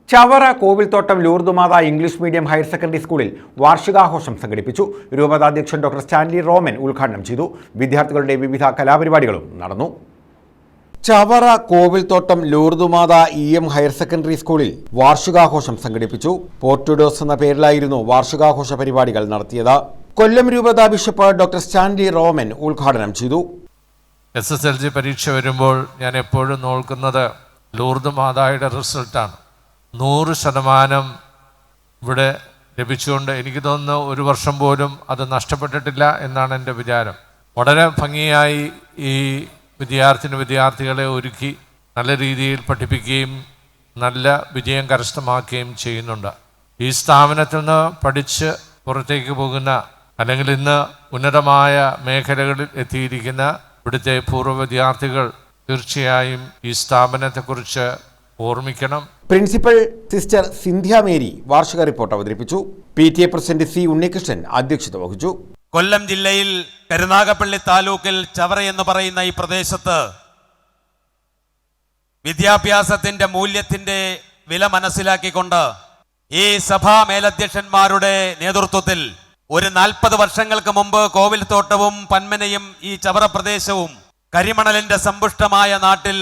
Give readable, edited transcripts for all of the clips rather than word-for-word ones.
Chavara Kovilthottam Lourdumatha English medium higher secondary സ്കൂളിൽ വാർഷികാഘോഷം സംഘടിപ്പിച്ചു. രൂപതാധ്യക്ഷൻ doctor Stanley Roman ഉദ്ഘാടനം ചെയ്തു. വിദ്യാർത്ഥികളുടെ വിവിധ കലാപരിപാടികളും നടന്നു. ചവറ കോവിൽത്തോട്ടം ലൂർദുമാത ഹയർ സെക്കൻഡറി സ്കൂളിൽ വാർഷികാഘോഷം സംഘടിപ്പിച്ചു. പോർട്ടുഡോസ് എന്ന പേരിലായിരുന്നു വാർഷികാഘോഷ പരിപാടികൾ നടത്തിയത്. കൊല്ലം രൂപതാ ബിഷപ്പ് ഡോക്ടർ സ്റ്റാൻലി റോമൻ ഉദ്ഘാടനം ചെയ്തു. SSLC പരീക്ഷ വരുമ്പോൾ ഞാൻ എപ്പോഴും നോക്കുന്നത് ലൂർദ് മാതായുടെ റിസൾട്ടാണ്. 100% ഇവിടെ ലഭിച്ചുകൊണ്ട് എനിക്ക് തോന്നുന്നു ഒരു വർഷം പോലും അത് നഷ്ടപ്പെട്ടിട്ടില്ല എന്നാണ് എൻ്റെ വിചാരം. വളരെ ഭംഗിയായി ഈ വിദ്യാർത്ഥികളെ ഒരുക്കി നല്ല രീതിയിൽ പഠിപ്പിക്കുകയും നല്ല വിജയം കരസ്ഥമാക്കുകയും ചെയ്യുന്നുണ്ട്. ഈ സ്ഥാപനത്തിൽ നിന്ന് പഠിച്ച് പുറത്തേക്ക് പോകുന്ന അല്ലെങ്കിൽ ഇന്ന് ഉന്നതമായ മേഖലകളിൽ എത്തിയിരിക്കുന്ന ഇവിടുത്തെ പൂർവ്വ വിദ്യാർത്ഥികൾ തീർച്ചയായും ഈ സ്ഥാപനത്തെക്കുറിച്ച് ഓർമ്മിക്കണം. പ്രിൻസിപ്പൽ സിസ്റ്റർ സിന്ധ്യ മേരി വാർഷിക റിപ്പോർട്ട് അവതരിപ്പിച്ചു. PTA പ്രസിഡന്റ് C ഉണ്ണികൃഷ്ണൻ അധ്യക്ഷത വഹിച്ചു. കൊല്ലം ജില്ലയിൽ കരുനാഗപ്പള്ളി താലൂക്കിൽ ചവറ എന്ന് പറയുന്ന ഈ പ്രദേശത്ത് വിദ്യാഭ്യാസത്തിന്റെ മൂല്യത്തിന്റെ വില മനസ്സിലാക്കിക്കൊണ്ട് ഈ സഭാ മേലധ്യക്ഷന്മാരുടെ നേതൃത്വത്തിൽ ഒരു 40 വർഷങ്ങൾക്ക് മുമ്പ് കോവിൽത്തോട്ടവും പന്മനയും ഈ ചവറ പ്രദേശവും കരിമണലിന്റെ സമ്പുഷ്ടമായ നാട്ടിൽ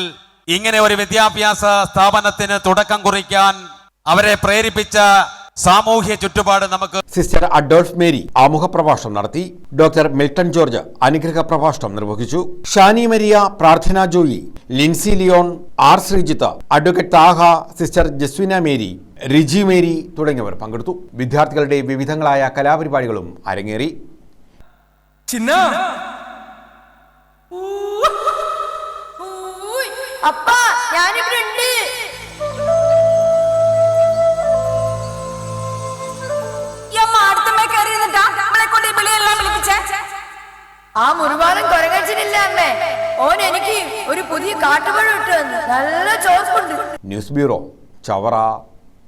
ഇങ്ങനെ ഒരു വിദ്യാഭ്യാസ സ്ഥാപനത്തിന് തുടക്കം കുറിക്കാൻ അവരെ പ്രേരിപ്പിച്ച സാമൂഹ്യ ചുറ്റുപാട് നമുക്ക്. സിസ്റ്റർ അഡോൾഫ് മേരി ആമുഖ പ്രഭാഷണം നടത്തി. ഡോക്ടർ മിൽട്ടൺ ജോർജ് അനുഗ്രഹ പ്രഭാഷണം നിർവഹിച്ചു. Shani Maria, Prarthana Joy, Lincy Leon, R Sreejith, advocate Thaha, sister Jaswina Mary, Riji Mary തുടങ്ങിയവർ പങ്കെടുത്തു. വിദ്യാർത്ഥികളുടെ വിവിധങ്ങളായ കലാപരിപാടികളും അരങ്ങേറി. ആ മുരുവാലം കൊരങ്ങച്ചിനില്ല അമ്മേ. ഓൻ എനിക്ക് ഒരു പുതിയ കാട്ടുപഴം ഇട്ടു തന്നു. നല്ല ചോപ്പുണ്ട്. News bureau, Chavara.